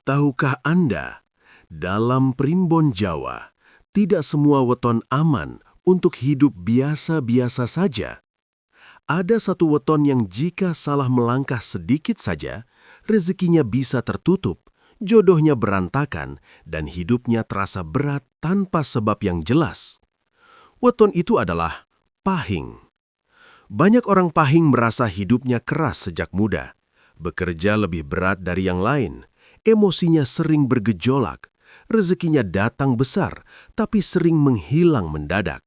Tahukah Anda, dalam primbon Jawa, tidak semua weton aman untuk hidup biasa-biasa saja. Ada satu weton yang jika salah melangkah sedikit saja, rezekinya bisa tertutup, jodohnya berantakan, dan hidupnya terasa berat tanpa sebab yang jelas. Weton itu adalah pahing. Banyak orang pahing merasa hidupnya keras sejak muda, bekerja lebih berat dari yang lain, emosinya sering bergejolak, rezekinya datang besar, tapi sering menghilang mendadak.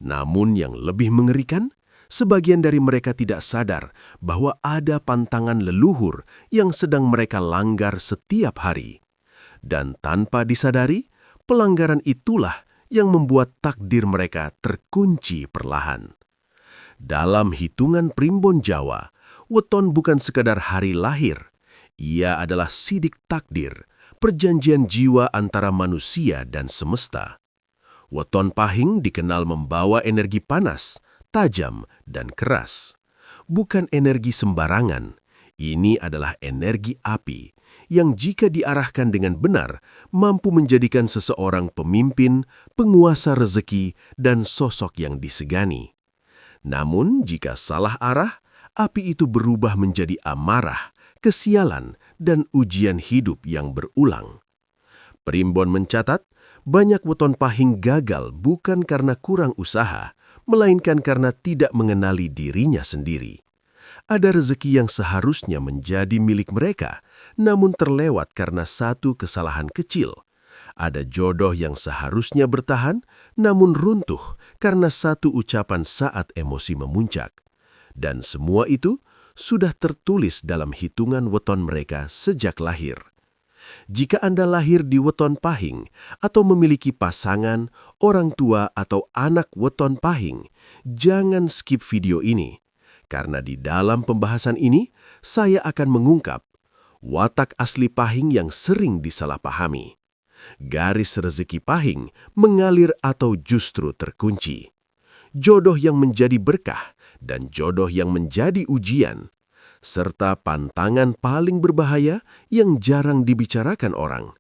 Namun yang lebih mengerikan, sebagian dari mereka tidak sadar bahwa ada pantangan leluhur yang sedang mereka langgar setiap hari. Dan tanpa disadari, pelanggaran itulah yang membuat takdir mereka terkunci perlahan. Dalam hitungan primbon Jawa, weton bukan sekadar hari lahir. Ia adalah sidik takdir, perjanjian jiwa antara manusia dan semesta. Weton pahing dikenal membawa energi panas, tajam, dan keras. Bukan energi sembarangan, ini adalah energi api yang jika diarahkan dengan benar mampu menjadikan seseorang pemimpin, penguasa rezeki, dan sosok yang disegani. Namun jika salah arah, api itu berubah menjadi amarah, kesialan, dan ujian hidup yang berulang. Primbon mencatat, banyak weton pahing gagal bukan karena kurang usaha, melainkan karena tidak mengenali dirinya sendiri. Ada rezeki yang seharusnya menjadi milik mereka, namun terlewat karena satu kesalahan kecil. Ada jodoh yang seharusnya bertahan, namun runtuh karena satu ucapan saat emosi memuncak. Dan semua itu sudah tertulis dalam hitungan weton mereka sejak lahir. Jika Anda lahir di weton pahing atau memiliki pasangan, orang tua, atau anak weton pahing, jangan skip video ini. Karena di dalam pembahasan ini, saya akan mengungkap watak asli pahing yang sering disalahpahami. Garis rezeki pahing mengalir atau justru terkunci. Jodoh yang menjadi berkah dan jodoh yang menjadi ujian. Serta pantangan paling berbahaya yang jarang dibicarakan orang.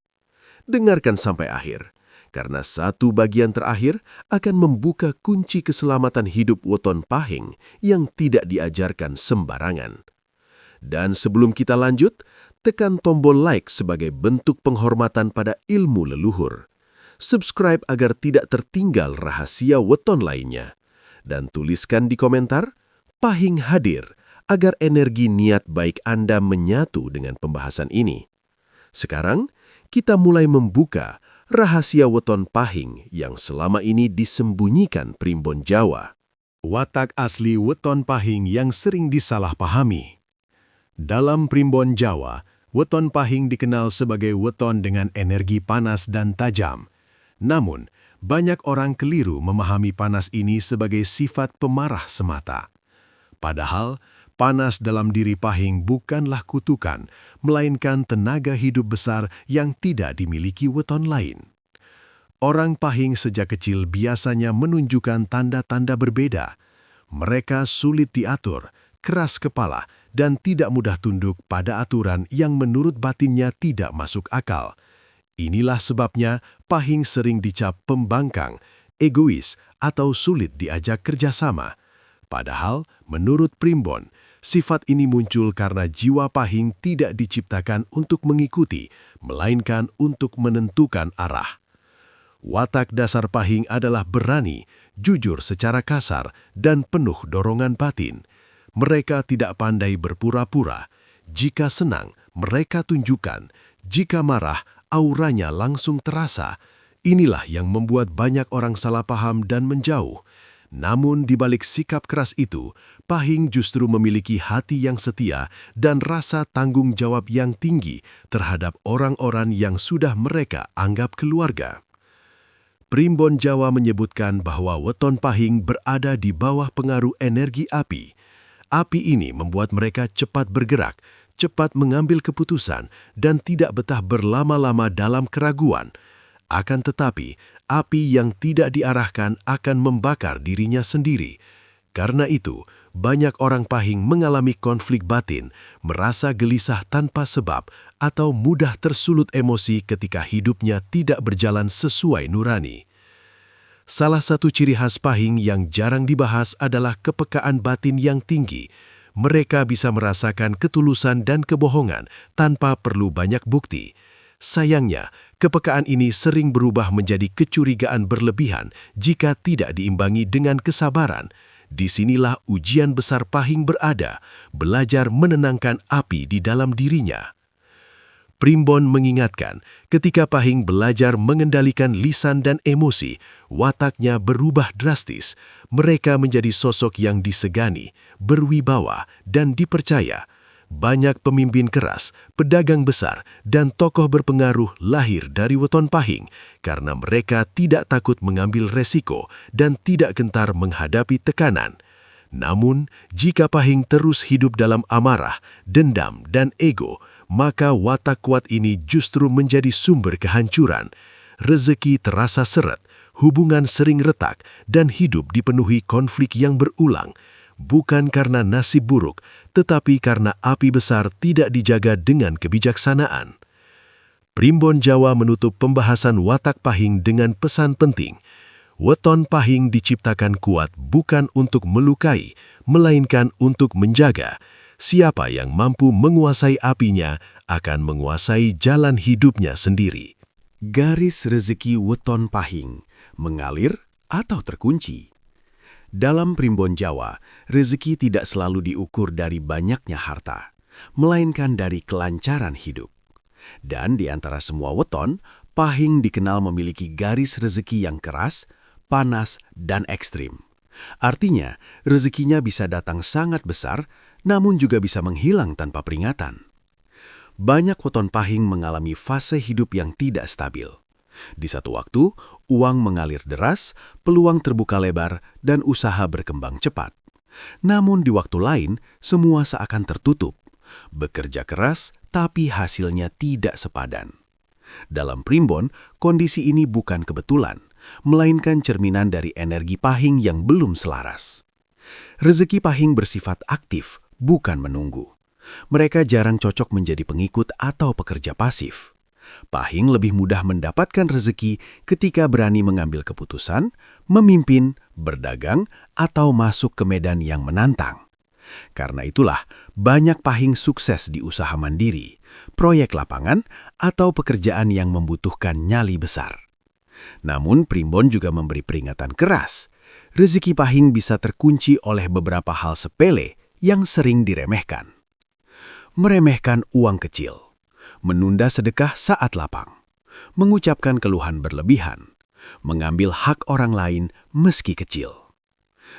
Dengarkan sampai akhir, karena satu bagian terakhir akan membuka kunci keselamatan hidup weton pahing yang tidak diajarkan sembarangan. Dan sebelum kita lanjut, tekan tombol like sebagai bentuk penghormatan pada ilmu leluhur. Subscribe agar tidak tertinggal rahasia weton lainnya. Dan tuliskan di komentar, pahing hadir, agar energi niat baik Anda menyatu dengan pembahasan ini. Sekarang, kita mulai membuka rahasia weton pahing yang selama ini disembunyikan primbon Jawa. Watak asli weton pahing yang sering disalahpahami. Dalam primbon Jawa, weton pahing dikenal sebagai weton dengan energi panas dan tajam. Namun, banyak orang keliru memahami panas ini sebagai sifat pemarah semata. Padahal, panas dalam diri pahing bukanlah kutukan, melainkan tenaga hidup besar yang tidak dimiliki weton lain. Orang pahing sejak kecil biasanya menunjukkan tanda-tanda berbeda. Mereka sulit diatur, keras kepala, dan tidak mudah tunduk pada aturan yang menurut batinnya tidak masuk akal. Inilah sebabnya pahing sering dicap pembangkang, egois, atau sulit diajak kerjasama. Padahal, menurut primbon, sifat ini muncul karena jiwa pahing tidak diciptakan untuk mengikuti, melainkan untuk menentukan arah. Watak dasar pahing adalah berani, jujur secara kasar, dan penuh dorongan batin. Mereka tidak pandai berpura-pura. Jika senang, mereka tunjukkan. Jika marah, auranya langsung terasa. Inilah yang membuat banyak orang salah paham dan menjauh. Namun di balik sikap keras itu, pahing justru memiliki hati yang setia dan rasa tanggung jawab yang tinggi terhadap orang-orang yang sudah mereka anggap keluarga. Primbon Jawa menyebutkan bahwa weton pahing berada di bawah pengaruh energi api. Api ini membuat mereka cepat bergerak, cepat mengambil keputusan, dan tidak betah berlama-lama dalam keraguan. Akan tetapi, api yang tidak diarahkan akan membakar dirinya sendiri. Karena itu, banyak orang Pahing mengalami konflik batin, merasa gelisah tanpa sebab, atau mudah tersulut emosi ketika hidupnya tidak berjalan sesuai nurani. Salah satu ciri khas Pahing yang jarang dibahas adalah kepekaan batin yang tinggi. Mereka bisa merasakan ketulusan dan kebohongan tanpa perlu banyak bukti. Sayangnya, kepekaan ini sering berubah menjadi kecurigaan berlebihan jika tidak diimbangi dengan kesabaran. Disinilah ujian besar Pahing berada, belajar menenangkan api di dalam dirinya. Primbon mengingatkan, ketika Pahing belajar mengendalikan lisan dan emosi, wataknya berubah drastis. Mereka menjadi sosok yang disegani, berwibawa, dan dipercaya. Banyak pemimpin keras, pedagang besar, dan tokoh berpengaruh lahir dari weton Pahing karena mereka tidak takut mengambil resiko dan tidak gentar menghadapi tekanan. Namun, jika Pahing terus hidup dalam amarah, dendam, dan ego, maka watak kuat ini justru menjadi sumber kehancuran. Rezeki terasa seret, hubungan sering retak, dan hidup dipenuhi konflik yang berulang. Bukan karena nasib buruk, tetapi karena api besar tidak dijaga dengan kebijaksanaan. Primbon Jawa menutup pembahasan watak Pahing dengan pesan penting. Weton Pahing diciptakan kuat bukan untuk melukai, melainkan untuk menjaga. Siapa yang mampu menguasai apinya akan menguasai jalan hidupnya sendiri. Garis rezeki weton Pahing, mengalir atau terkunci. Dalam Primbon Jawa, rezeki tidak selalu diukur dari banyaknya harta, melainkan dari kelancaran hidup. Dan di antara semua weton, Pahing dikenal memiliki garis rezeki yang keras, panas, dan ekstrim. Artinya, rezekinya bisa datang sangat besar, namun juga bisa menghilang tanpa peringatan. Banyak weton Pahing mengalami fase hidup yang tidak stabil. Di satu waktu, uang mengalir deras, peluang terbuka lebar, dan usaha berkembang cepat. Namun di waktu lain, semua seakan tertutup. Bekerja keras, tapi hasilnya tidak sepadan. Dalam Primbon, kondisi ini bukan kebetulan, melainkan cerminan dari energi Pahing yang belum selaras. Rezeki Pahing bersifat aktif, bukan menunggu. Mereka jarang cocok menjadi pengikut atau pekerja pasif. Pahing lebih mudah mendapatkan rezeki ketika berani mengambil keputusan, memimpin, berdagang, atau masuk ke medan yang menantang. Karena itulah, banyak Pahing sukses di usaha mandiri, proyek lapangan, atau pekerjaan yang membutuhkan nyali besar. Namun Primbon juga memberi peringatan keras. Rezeki Pahing bisa terkunci oleh beberapa hal sepele yang sering diremehkan. Meremehkan uang kecil, menunda sedekah saat lapang, mengucapkan keluhan berlebihan, mengambil hak orang lain meski kecil.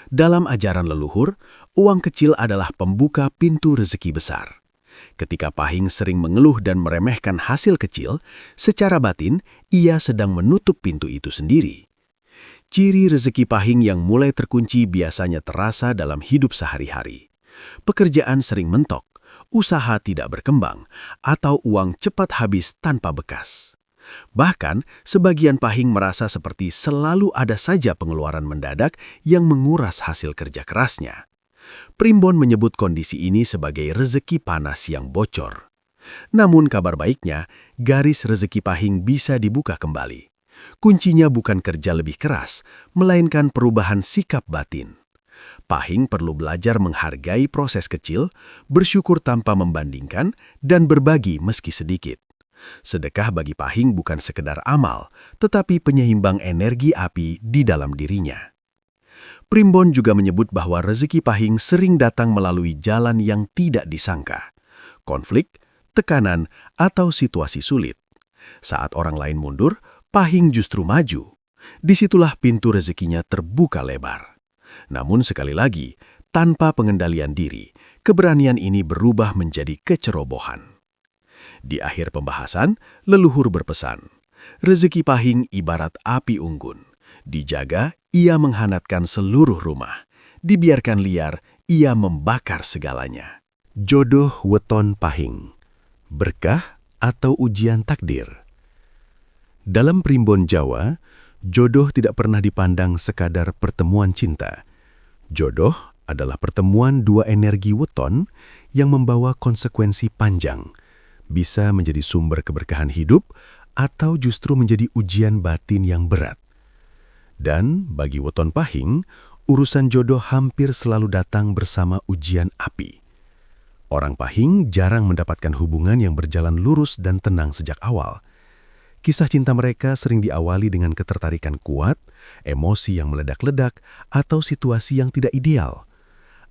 Dalam ajaran leluhur, uang kecil adalah pembuka pintu rezeki besar. Ketika Pahing sering mengeluh dan meremehkan hasil kecil, secara batin ia sedang menutup pintu itu sendiri. Ciri rezeki Pahing yang mulai terkunci biasanya terasa dalam hidup sehari-hari. Pekerjaan sering mentok, usaha tidak berkembang, atau uang cepat habis tanpa bekas. Bahkan, sebagian Pahing merasa seperti selalu ada saja pengeluaran mendadak yang menguras hasil kerja kerasnya. Primbon menyebut kondisi ini sebagai rezeki panas yang bocor. Namun kabar baiknya, garis rezeki Pahing bisa dibuka kembali. Kuncinya bukan kerja lebih keras, melainkan perubahan sikap batin. Pahing perlu belajar menghargai proses kecil, bersyukur tanpa membandingkan, dan berbagi meski sedikit. Sedekah bagi Pahing bukan sekedar amal, tetapi penyeimbang energi api di dalam dirinya. Primbon juga menyebut bahwa rezeki Pahing sering datang melalui jalan yang tidak disangka. Konflik, tekanan, atau situasi sulit. Saat orang lain mundur, Pahing justru maju. Disitulah pintu rezekinya terbuka lebar. Namun sekali lagi, tanpa pengendalian diri, keberanian ini berubah menjadi kecerobohan. Di akhir pembahasan, leluhur berpesan, rezeki Pahing ibarat api unggun. Dijaga, ia menghangatkan seluruh rumah. Dibiarkan liar, ia membakar segalanya. Jodoh weton Pahing, berkah atau ujian takdir? Dalam Primbon Jawa, jodoh tidak pernah dipandang sekadar pertemuan cinta. Jodoh adalah pertemuan dua energi weton yang membawa konsekuensi panjang, bisa menjadi sumber keberkahan hidup atau justru menjadi ujian batin yang berat. Dan bagi weton pahing, urusan jodoh hampir selalu datang bersama ujian api. Orang pahing jarang mendapatkan hubungan yang berjalan lurus dan tenang sejak awal. Kisah cinta mereka sering diawali dengan ketertarikan kuat, emosi yang meledak-ledak, atau situasi yang tidak ideal.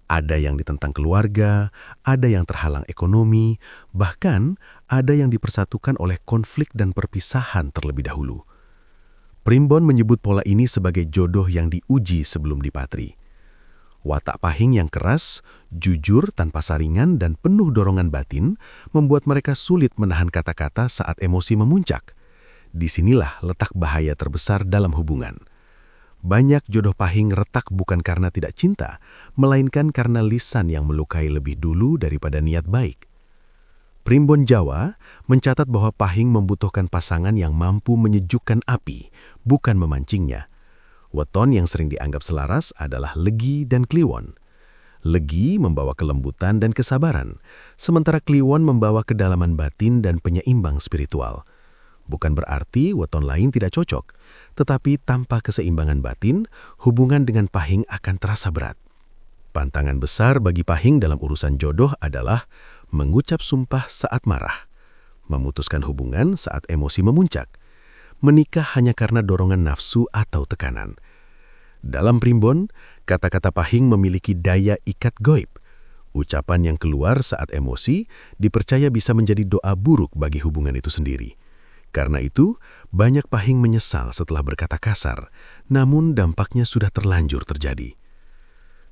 Ada yang ditentang keluarga, ada yang terhalang ekonomi, bahkan ada yang dipersatukan oleh konflik dan perpisahan terlebih dahulu. Primbon menyebut pola ini sebagai jodoh yang diuji sebelum dipatri. Watak pahing yang keras, jujur tanpa saringan dan penuh dorongan batin membuat mereka sulit menahan kata-kata saat emosi memuncak. Disinilah letak bahaya terbesar dalam hubungan. Banyak jodoh pahing retak bukan karena tidak cinta, melainkan karena lisan yang melukai lebih dulu daripada niat baik. Primbon Jawa mencatat bahwa pahing membutuhkan pasangan yang mampu menyejukkan api, bukan memancingnya. Weton yang sering dianggap selaras adalah Legi dan Kliwon. Legi membawa kelembutan dan kesabaran, sementara Kliwon membawa kedalaman batin dan penyeimbang spiritual. Bukan berarti weton lain tidak cocok, tetapi tanpa keseimbangan batin, hubungan dengan pahing akan terasa berat. Pantangan besar bagi pahing dalam urusan jodoh adalah mengucap sumpah saat marah, memutuskan hubungan saat emosi memuncak, menikah hanya karena dorongan nafsu atau tekanan. Dalam primbon, kata-kata pahing memiliki daya ikat goib. Ucapan yang keluar saat emosi dipercaya bisa menjadi doa buruk bagi hubungan itu sendiri. Karena itu, banyak pahing menyesal setelah berkata kasar, namun dampaknya sudah terlanjur terjadi.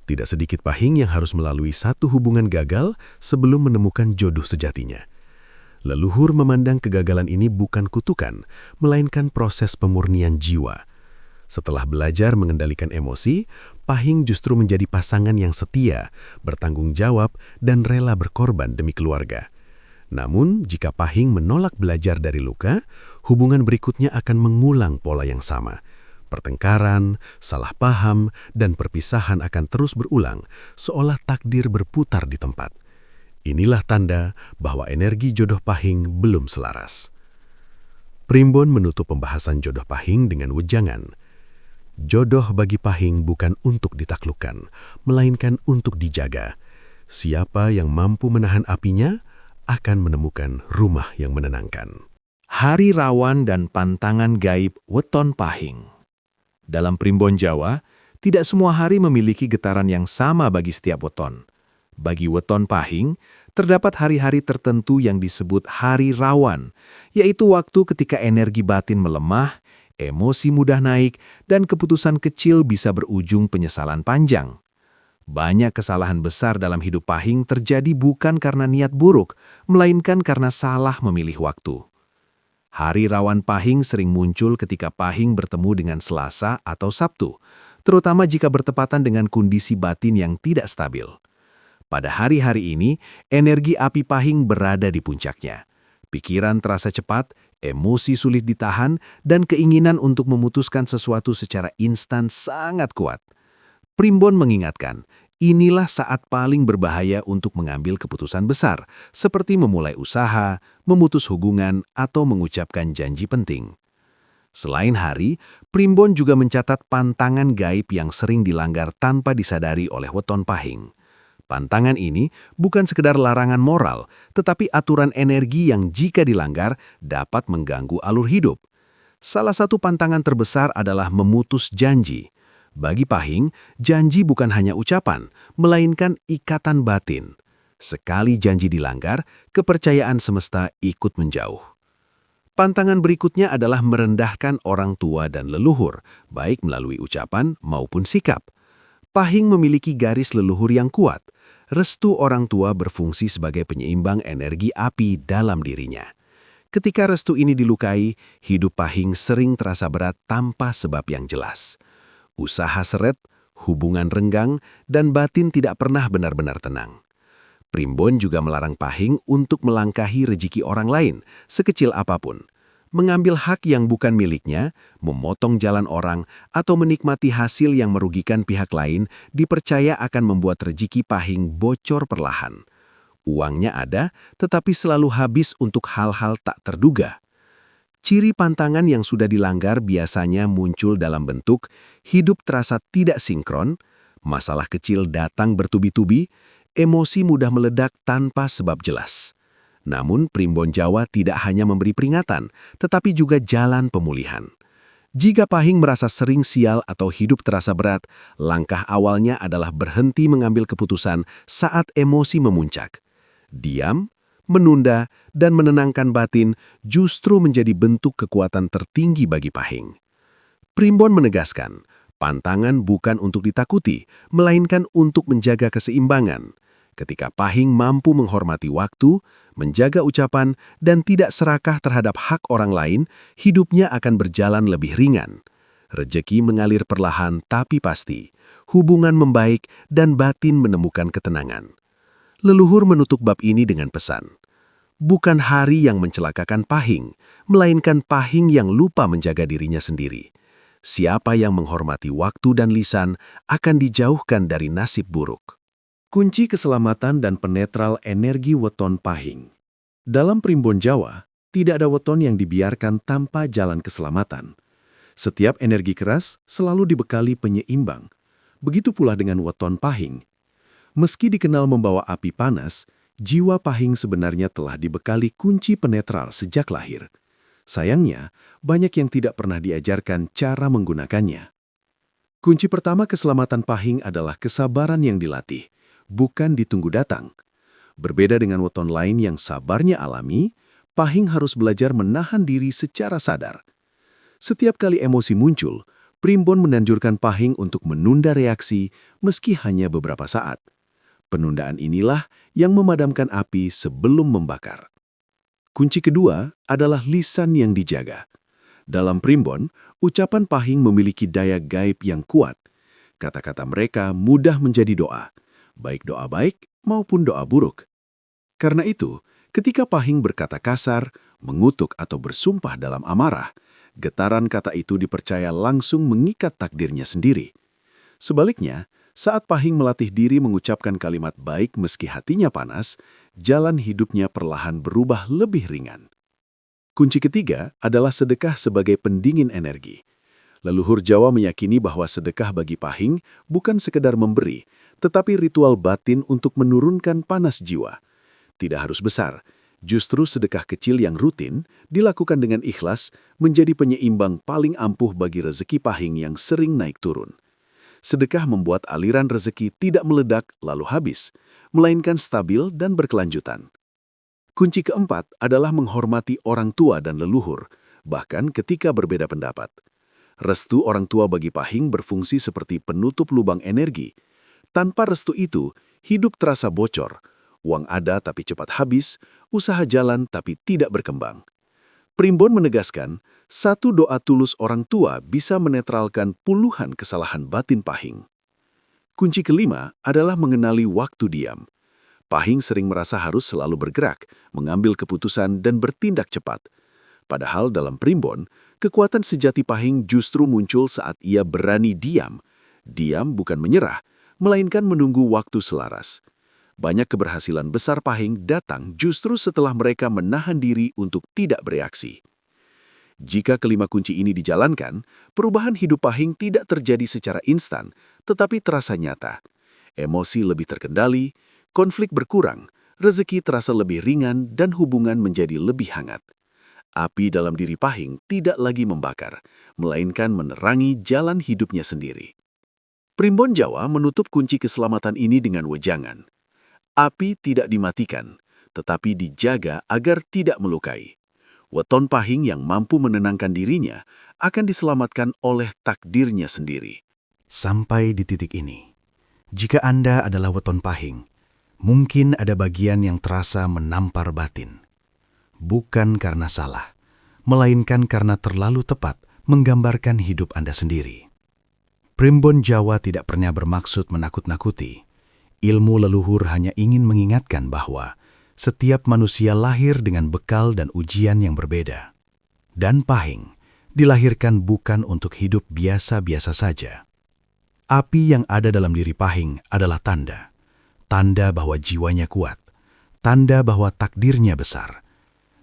Tidak sedikit pahing yang harus melalui satu hubungan gagal sebelum menemukan jodoh sejatinya. Leluhur memandang kegagalan ini bukan kutukan, melainkan proses pemurnian jiwa. Setelah belajar mengendalikan emosi, pahing justru menjadi pasangan yang setia, bertanggung jawab, dan rela berkorban demi keluarga. Namun, jika pahing menolak belajar dari luka, hubungan berikutnya akan mengulang pola yang sama. Pertengkaran, salah paham, dan perpisahan akan terus berulang, seolah takdir berputar di tempat. Inilah tanda bahwa energi jodoh pahing belum selaras. Primbon menutup pembahasan jodoh pahing dengan wejangan. Jodoh bagi pahing bukan untuk ditaklukkan, melainkan untuk dijaga. Siapa yang mampu menahan apinya, akan menemukan rumah yang menenangkan. Hari rawan dan pantangan gaib weton pahing. Dalam primbon Jawa, tidak semua hari memiliki getaran yang sama bagi setiap weton. Bagi weton pahing, terdapat hari-hari tertentu yang disebut hari rawan, yaitu waktu ketika energi batin melemah, emosi mudah naik, dan keputusan kecil bisa berujung penyesalan panjang. Banyak kesalahan besar dalam hidup pahing terjadi bukan karena niat buruk, melainkan karena salah memilih waktu. Hari rawan pahing sering muncul ketika pahing bertemu dengan Selasa atau Sabtu, terutama jika bertepatan dengan kondisi batin yang tidak stabil. Pada hari-hari ini, energi api pahing berada di puncaknya. Pikiran terasa cepat, emosi sulit ditahan, dan keinginan untuk memutuskan sesuatu secara instan sangat kuat. Primbon mengingatkan, inilah saat paling berbahaya untuk mengambil keputusan besar, seperti memulai usaha, memutus hubungan, atau mengucapkan janji penting. Selain hari, Primbon juga mencatat pantangan gaib yang sering dilanggar tanpa disadari oleh weton pahing. Pantangan ini bukan sekedar larangan moral, tetapi aturan energi yang jika dilanggar dapat mengganggu alur hidup. Salah satu pantangan terbesar adalah memutus janji. Bagi pahing, janji bukan hanya ucapan, melainkan ikatan batin. Sekali janji dilanggar, kepercayaan semesta ikut menjauh. Pantangan berikutnya adalah merendahkan orang tua dan leluhur, baik melalui ucapan maupun sikap. Pahing memiliki garis leluhur yang kuat. Restu orang tua berfungsi sebagai penyeimbang energi api dalam dirinya. Ketika restu ini dilukai, hidup pahing sering terasa berat tanpa sebab yang jelas. Usaha seret, hubungan renggang, dan batin tidak pernah benar-benar tenang. Primbon juga melarang pahing untuk melangkahi rezeki orang lain, sekecil apapun. mengambil hak yang bukan miliknya, memotong jalan orang, atau menikmati hasil yang merugikan pihak lain dipercaya akan membuat rezeki Pahing bocor perlahan. Uangnya ada, tetapi selalu habis untuk hal-hal tak terduga. Ciri pantangan yang sudah dilanggar biasanya muncul dalam bentuk hidup terasa tidak sinkron, masalah kecil datang bertubi-tubi, emosi mudah meledak tanpa sebab jelas. Namun Primbon Jawa tidak hanya memberi peringatan, tetapi juga jalan pemulihan. Jika Pahing merasa sering sial atau hidup terasa berat, langkah awalnya adalah berhenti mengambil keputusan saat emosi memuncak. Diam, menunda, dan menenangkan batin justru menjadi bentuk kekuatan tertinggi bagi Pahing. Primbon menegaskan, pantangan bukan untuk ditakuti, melainkan untuk menjaga keseimbangan. Ketika Pahing mampu menghormati waktu, menjaga ucapan, dan tidak serakah terhadap hak orang lain, hidupnya akan berjalan lebih ringan. Rezeki mengalir perlahan tapi pasti, hubungan membaik, dan batin menemukan ketenangan. Leluhur menutup bab ini dengan pesan, bukan hari yang mencelakakan Pahing, melainkan Pahing yang lupa menjaga dirinya sendiri. Siapa yang menghormati waktu dan lisan akan dijauhkan dari nasib buruk. Kunci keselamatan dan penetral energi weton Pahing. Dalam Primbon Jawa, tidak ada weton yang dibiarkan tanpa jalan keselamatan. Setiap energi keras selalu dibekali penyeimbang. Begitu pula dengan weton Pahing. Meski dikenal membawa api panas, jiwa Pahing sebenarnya telah dibekali kunci penetral sejak lahir. Sayangnya, banyak yang tidak pernah diajarkan cara menggunakannya. Kunci pertama keselamatan Pahing adalah kesabaran yang dilatih, bukan ditunggu datang. Berbeda dengan weton lain yang sabarnya alami, Pahing harus belajar menahan diri secara sadar. Setiap kali emosi muncul, Primbon menanjurkan Pahing untuk menunda reaksi meski hanya beberapa saat. Penundaan inilah yang memadamkan api sebelum membakar. Kunci kedua adalah lisan yang dijaga. Dalam Primbon, ucapan Pahing memiliki daya gaib yang kuat. Kata-kata mereka mudah menjadi doa, baik doa baik maupun doa buruk. Karena itu, ketika Pahing berkata kasar, mengutuk atau bersumpah dalam amarah, getaran kata itu dipercaya langsung mengikat takdirnya sendiri. Sebaliknya, saat Pahing melatih diri mengucapkan kalimat baik meski hatinya panas, jalan hidupnya perlahan berubah lebih ringan. Kunci ketiga adalah sedekah sebagai pendingin energi. Leluhur Jawa meyakini bahwa sedekah bagi Pahing bukan sekedar memberi, tetapi ritual batin untuk menurunkan panas jiwa. Tidak harus besar, justru sedekah kecil yang rutin, dilakukan dengan ikhlas, menjadi penyeimbang paling ampuh bagi rezeki Pahing yang sering naik turun. Sedekah membuat aliran rezeki tidak meledak lalu habis, melainkan stabil dan berkelanjutan. Kunci keempat adalah menghormati orang tua dan leluhur, bahkan ketika berbeda pendapat. Restu orang tua bagi Pahing berfungsi seperti penutup lubang energi. Tanpa restu itu, hidup terasa bocor. Uang ada tapi cepat habis, usaha jalan tapi tidak berkembang. Primbon menegaskan, satu doa tulus orang tua bisa menetralkan puluhan kesalahan batin Pahing. Kunci kelima adalah mengenali waktu diam. Pahing sering merasa harus selalu bergerak, mengambil keputusan dan bertindak cepat. Padahal dalam Primbon, kekuatan sejati Pahing justru muncul saat ia berani diam. Diam bukan menyerah, melainkan menunggu waktu selaras. Banyak keberhasilan besar Pahing datang justru setelah mereka menahan diri untuk tidak bereaksi. Jika kelima kunci ini dijalankan, perubahan hidup Pahing tidak terjadi secara instan, tetapi terasa nyata. Emosi lebih terkendali, konflik berkurang, rezeki terasa lebih ringan, dan hubungan menjadi lebih hangat. Api dalam diri Pahing tidak lagi membakar, melainkan menerangi jalan hidupnya sendiri. Primbon Jawa menutup kunci keselamatan ini dengan wejangan. Api tidak dimatikan, tetapi dijaga agar tidak melukai. Weton Pahing yang mampu menenangkan dirinya akan diselamatkan oleh takdirnya sendiri. Sampai di titik ini, jika Anda adalah weton Pahing, mungkin ada bagian yang terasa menampar batin. Bukan karena salah, melainkan karena terlalu tepat menggambarkan hidup Anda sendiri. Primbon Jawa tidak pernah bermaksud menakut-nakuti. Ilmu leluhur hanya ingin mengingatkan bahwa setiap manusia lahir dengan bekal dan ujian yang berbeda. dan pahing dilahirkan bukan untuk hidup biasa-biasa saja. Api yang ada dalam diri Pahing adalah tanda bahwa jiwanya kuat, tanda bahwa takdirnya besar,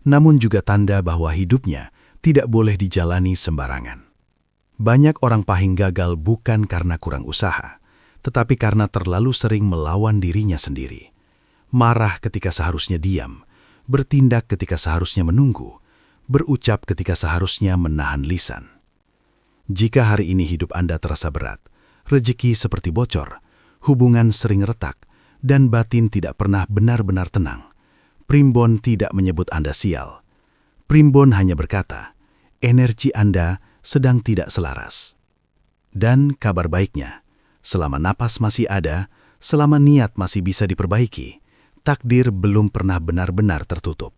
namun juga tanda bahwa hidupnya tidak boleh dijalani sembarangan. Banyak orang Pahing gagal bukan karena kurang usaha, tetapi karena terlalu sering melawan dirinya sendiri. Marah ketika seharusnya diam, bertindak ketika seharusnya menunggu, berucap ketika seharusnya menahan lisan. Jika hari ini hidup Anda terasa berat, rezeki seperti bocor, hubungan sering retak, dan batin tidak pernah benar-benar tenang, Primbon tidak menyebut Anda sial. Primbon hanya berkata, energi Anda sedang tidak selaras. Dan kabar baiknya, selama napas masih ada, selama niat masih bisa diperbaiki, takdir belum pernah benar-benar tertutup.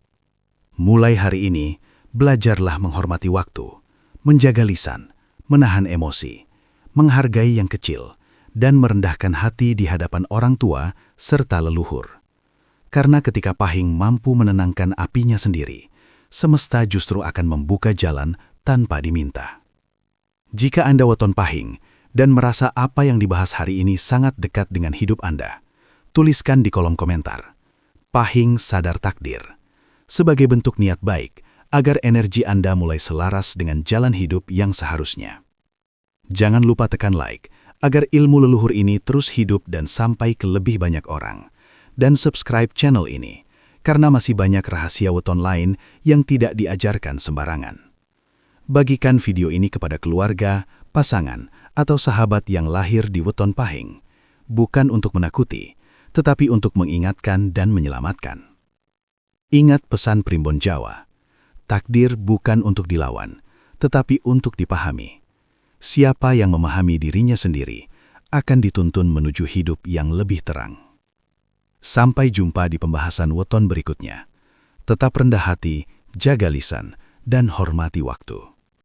Mulai hari ini, belajarlah menghormati waktu, menjaga lisan, menahan emosi, menghargai yang kecil, dan merendahkan hati di hadapan orang tua serta leluhur. Karena ketika Pahing mampu menenangkan apinya sendiri, semesta justru akan membuka jalan tanpa diminta. Jika Anda weton Pahing dan merasa apa yang dibahas hari ini sangat dekat dengan hidup Anda, tuliskan di kolom komentar. Pahing sadar takdir. Sebagai bentuk niat baik, agar energi Anda mulai selaras dengan jalan hidup yang seharusnya. Jangan lupa tekan like, agar ilmu leluhur ini terus hidup dan sampai ke lebih banyak orang. Dan subscribe channel ini, karena masih banyak rahasia weton lain yang tidak diajarkan sembarangan. Bagikan video ini kepada keluarga, pasangan, atau sahabat yang lahir di weton Pahing, bukan untuk menakuti, tetapi untuk mengingatkan dan menyelamatkan. Ingat pesan Primbon Jawa, takdir bukan untuk dilawan, tetapi untuk dipahami. Siapa yang memahami dirinya sendiri akan dituntun menuju hidup yang lebih terang. Sampai jumpa di pembahasan weton berikutnya. Tetap rendah hati, jaga lisan, dan hormati waktu.